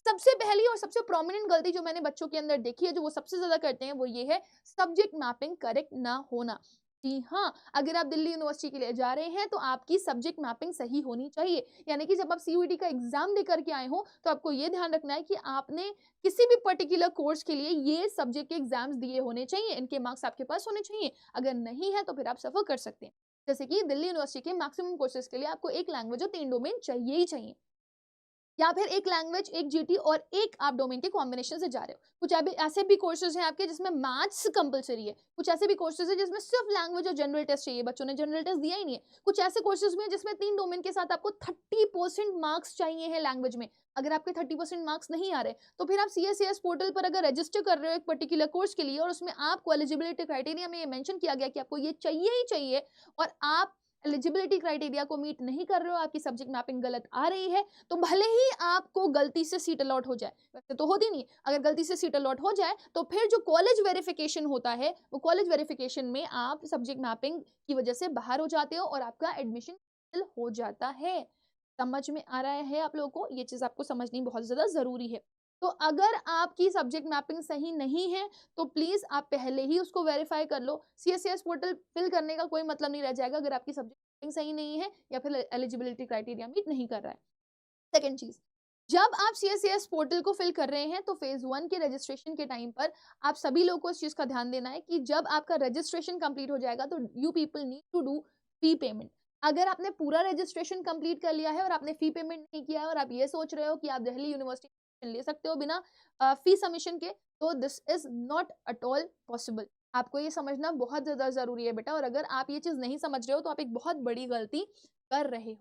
सबसे पहली और सबसे प्रोमिनेंट गलती जो मैंने बच्चों के अंदर देखी है, जो वो सबसे ज़्यादा करते हैं, वो ये है सब्जेक्ट मैपिंग करेक्ट ना होना। जी हाँ, अगर आप दिल्ली यूनिवर्सिटी के लिए जा रहे हैं तो आपकी सब्जेक्ट मैपिंग सही होनी चाहिए। यानी कि जब आप सीयूईटी का एग्ज़ाम देकर के आए हो तो आपको ये ध्यान रखना है कि आपने किसी भी पर्टिकुलर कोर्स के लिए ये सब्जेक्ट के एग्ज़ाम्स दिए होने चाहिए, इनके मार्क्स आपके पास होने चाहिए। अगर नहीं है तो फिर आप सफ़र कर सकते हैं। जैसे कि दिल्ली यूनिवर्सिटी के मैक्सिमम कोर्सेज़ के लिए आपको 1 लैंग्वेज और 3 डोमेन चाहिए ही चाहिए। या फिर 1 लैंग्वेज, 1 जीटी और 1 आप डोमेन के कॉम्बिनेशन से जा रहे हो। कुछ अभी ऐसे भी कोर्सेज़ हैं आपके जिसमें मैथ्स कंपल्सरी है। कुछ ऐसे भी कोर्सेज़ हैं जिसमें सिर्फ लैंग्वेज और जनरल टेस्ट चाहिए, बच्चों ने जनरल टेस्ट दिया ही नहीं है। कुछ ऐसे कोर्सेज़ भी हैं जिसमें 3 डोमेन के साथ आपको 30% मार्क्स चाहिए हैं लैंग्वेज में। अगर आपके 30% मार्क्स नहीं आ रहे, तो फिर आप सीएसईएस पोर्टल पर अगर रजिस्टर कर रहे हो एक पर्टिकुलर कोर्स के लिए और उसमें आपको एलिजिबिलिटी क्राइटेरिया में ये मेंशन किया गया कि आपको ये चाहिए ही चाहिए और आप एलिजिबिलिटी क्राइटेरिया को मीट नहीं कर रहे हो, आपकी सब्जेक्ट मैपिंग गलत आ रही है, तो भले ही आपको गलती से सीट अलॉट हो जाए, वैसे तो होती नहीं है, अगर गलती से सीट अलॉट हो जाए तो फिर जो कॉलेज वेरिफिकेशन होता है, वो कॉलेज वेरिफिकेशन में आप सब्जेक्ट मैपिंग की वजह से बाहर हो जाते हो और आपका एडमिशन कैंसिल हो जाता है। समझ में आ रहा है आप लोगों को? ये चीज़ आपको समझनी बहुत ज़्यादा ज़रूरी है। तो अगर आपकी सब्जेक्ट मैपिंग सही नहीं है, तो प्लीज़ आप पहले ही उसको वेरीफाई कर लो। सीएसईएस पोर्टल फिल करने का कोई मतलब नहीं रह जाएगा अगर आपकी सब्जेक्ट मैपिंग सही नहीं है या फिर एलिजिबिलिटी क्राइटेरिया मीट नहीं कर रहा है। सेकंड चीज़, जब आप सीएसईएस पोर्टल को फिल कर रहे हैं तो फेज़ 1 के रजिस्ट्रेशन के टाइम पर आप सभी लोगों को इस चीज़ का ध्यान देना है कि जब आपका रजिस्ट्रेशन कंप्लीट हो जाएगा तो you people need to do fee payment. अगर आपने पूरा रजिस्ट्रेशन कंप्लीट कर लिया है और आपने फी पेमेंट नहीं किया है और आप ये सोच रहे हो कि आप दिल्ली यूनिवर्सिटी ले सकते हो बिना फी सबमिशन के, तो this is not at all possible. आपको ये समझना बहुत ज़्यादा ज़रूरी है बेटा, और अगर आप ये चीज़ नहीं समझ रहे हो तो आप एक बहुत बड़ी गलती कर रहे हो,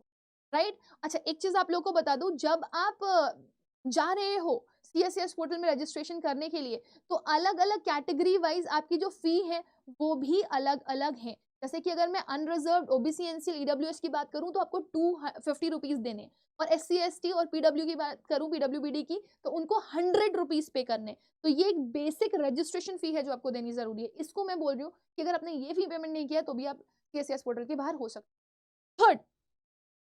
राइट? अच्छा, एक चीज़ आप लोगों को बता दूँ, जब आप जा रहे हो सीएसईएस पोर्टल में रजिस्ट्रेशन करने के लिए, तो अलग-अलग कैटेगरी वाइज़ आपकी जो फ़ी है, वो भी अलग-अलग है। जैसे कि अगर मैं अनरिज़र्व्ड ओबीसी, एनसी, ईडब्ल्यूएस की बात करूँ तो आपको 250 रुपीज़ देने हैं, और एससी, एसटी और पीडब्ल्यू की बात करूँ, पीडब्ल्यूबीडी की, तो उनको 100 रुपीज़ पे करने हैं। तो ये एक बेसिक रजिस्ट्रेशन फ़ी है जो आपको देनी ज़रूरी है। इसको मैं बोल रही हूँ कि अगर आपने ये फ़ी पेमेंट नहीं किया, तो भी आप सीएसईएस पोर्टल के बाहर हो सकते हैं। Third,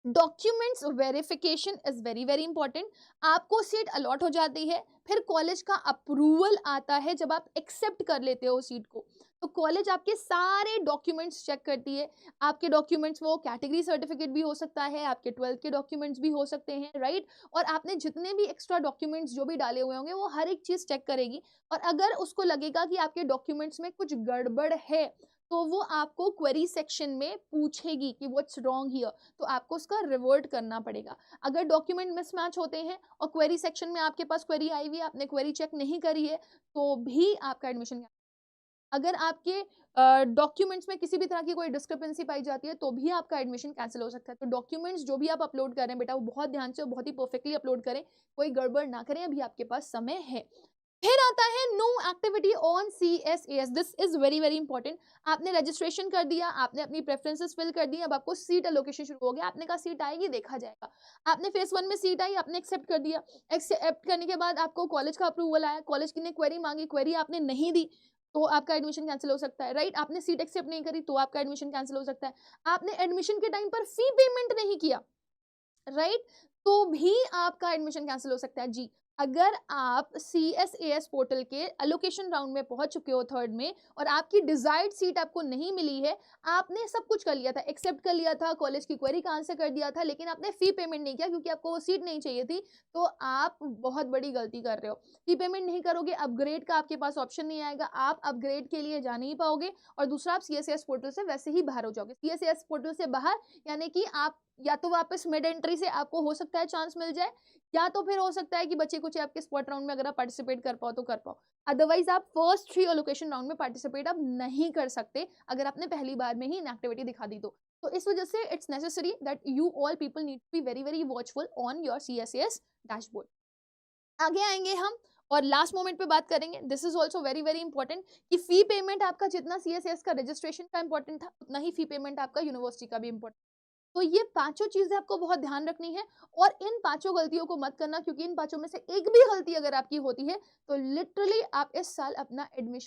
documents verification is very very important. आपको सीट अलॉट हो जाती है, फिर कॉलेज का अप्रूवल आता है जब आप एक्सेप्ट कर लेते हो सीट को, तो कॉलेज आपके सारे डॉक्यूमेंट्स चेक करती है। आपके डॉक्यूमेंट्स, वो कैटेगरी सर्टिफिकेट भी हो सकता है, आपके 12th के डॉक्यूमेंट्स भी हो सकते हैं, राइट? और आपने जितने भी एक्स्ट्रा डॉक्यूमेंट्स जो भी डाले हुए होंगे, वो हर एक चीज़ चेक करेगी। और अगर उसको लगेगा कि आपके डॉक्यूमेंट्स में कुछ गड़बड़ है, तो वो आपको क्वेरी सेक्शन में पूछेगी कि व्हाट्स रॉन्ग हियर, तो आपको उसका रिवर्ट करना पड़ेगा। अगर डॉक्यूमेंट मिसमैच होते हैं और क्वेरी सेक्शन में आपके पास क्वेरी आई हुई है, आपने क्वेरी चेक नहीं करी है, तो भी आपका एडमिशन, अगर आपके डॉक्यूमेंट्स में किसी भी तरह की कोई डिस्क्रिपेंसी पाई जाती है, तो भी आपका एडमिशन कैंसल हो सकता है। तो डॉक्यूमेंट्स जो भी आप अपलोड कर रहे हैं बेटा, वो बहुत ध्यान से और बहुत ही परफेक्टली अपलोड करें, कोई गड़बड़ ना करें, अभी आपके पास समय है। फिर आता है no activity on CSS, this is very very important. आपने रजिस्ट्रेशन कर दिया, आपने अपनी प्रेफरेंसेस फिल कर दी, अब आपको सीट एलोकेशन शुरू हो गया। आपने कहा सीट आएगी, देखा जाएगा। आपने फेज 1 में सीट आई, आपने एक्सेप्ट कर दिया। एक्सेप्ट करने के बाद आपको कॉलेज का अप्रूवल आया, कॉलेज की ने क्वेरी मांगी, क्वेरी आपने नहीं दी, तो आपका एडमिशन कैंसिल हो सकता है, राइट? आपने सीट एक्सेप्ट नहीं करी, तो आपका एडमिशन कैंसिल हो सकता है। आपने एडमिशन के टाइम पर फी पेमेंट नहीं किया, राइट? तो भी आपका एडमिशन कैंसिल हो सकता है। जी, अगर आप सीएसएस पोर्टल के एलोकेशन राउंड में पहुंच चुके हो थर्ड में, और आपकी डिजायर्ड सीट आपको नहीं मिली है, आपने सब कुछ कर लिया था, एक्सेप्ट कर लिया था, कॉलेज की क्वेरी का आंसर कर दिया था, लेकिन आपने फी पेमेंट नहीं किया क्योंकि आपको वो सीट नहीं चाहिए थी, तो आप बहुत बड़ी गलती कर रहे हो। फी पेमेंट नहीं करोगे, अपग्रेड का आपके पास ऑप्शन नहीं आएगा, आप अपग्रेड के लिए जा नहीं पाओगे, और दूसरा, आप सीएसएस पोर्टल से वैसे ही बाहर हो जाओगे। सीएसएस पोर्टल से बाहर यानी कि आप या तो वापस मिड एंट्री से आपको हो सकता है चांस मिल जाए, या तो फिर हो सकता है कि बच्चे कुछ आपके स्पॉट राउंड में अगर आप पार्टिसिपेट कर पाओ तो कर पाओ। अदरवाइज आप फर्स्ट 3 एलोकेशन राउंड में पार्टिसिपेट आप नहीं कर सकते अगर आपने पहली बार में ही इनएक्टिविटी दिखा दी तो इस वजह से it's necessary that you all people need to be very very watchful on your CSS dashboard. आगे आएंगे हम और लास्ट मोमेंट पे बात करेंगे, this is also very very important, कि फी पेमेंट आपका जितना सीएसएस का रजिस्ट्रेशन का इंपॉर्टेंट था, उतना ही फी पेमेंट आपका यूनिवर्सिटी का भी इंपॉर्टेंट। तो ये पांचों चीजें आपको बहुत ध्यान रखनी है, और इन पांचों गलतियों को मत करना, क्योंकि इन पांचों में से एक भी गलती अगर आपकी होती है तो लिटरली आप इस साल अपना एडमिशन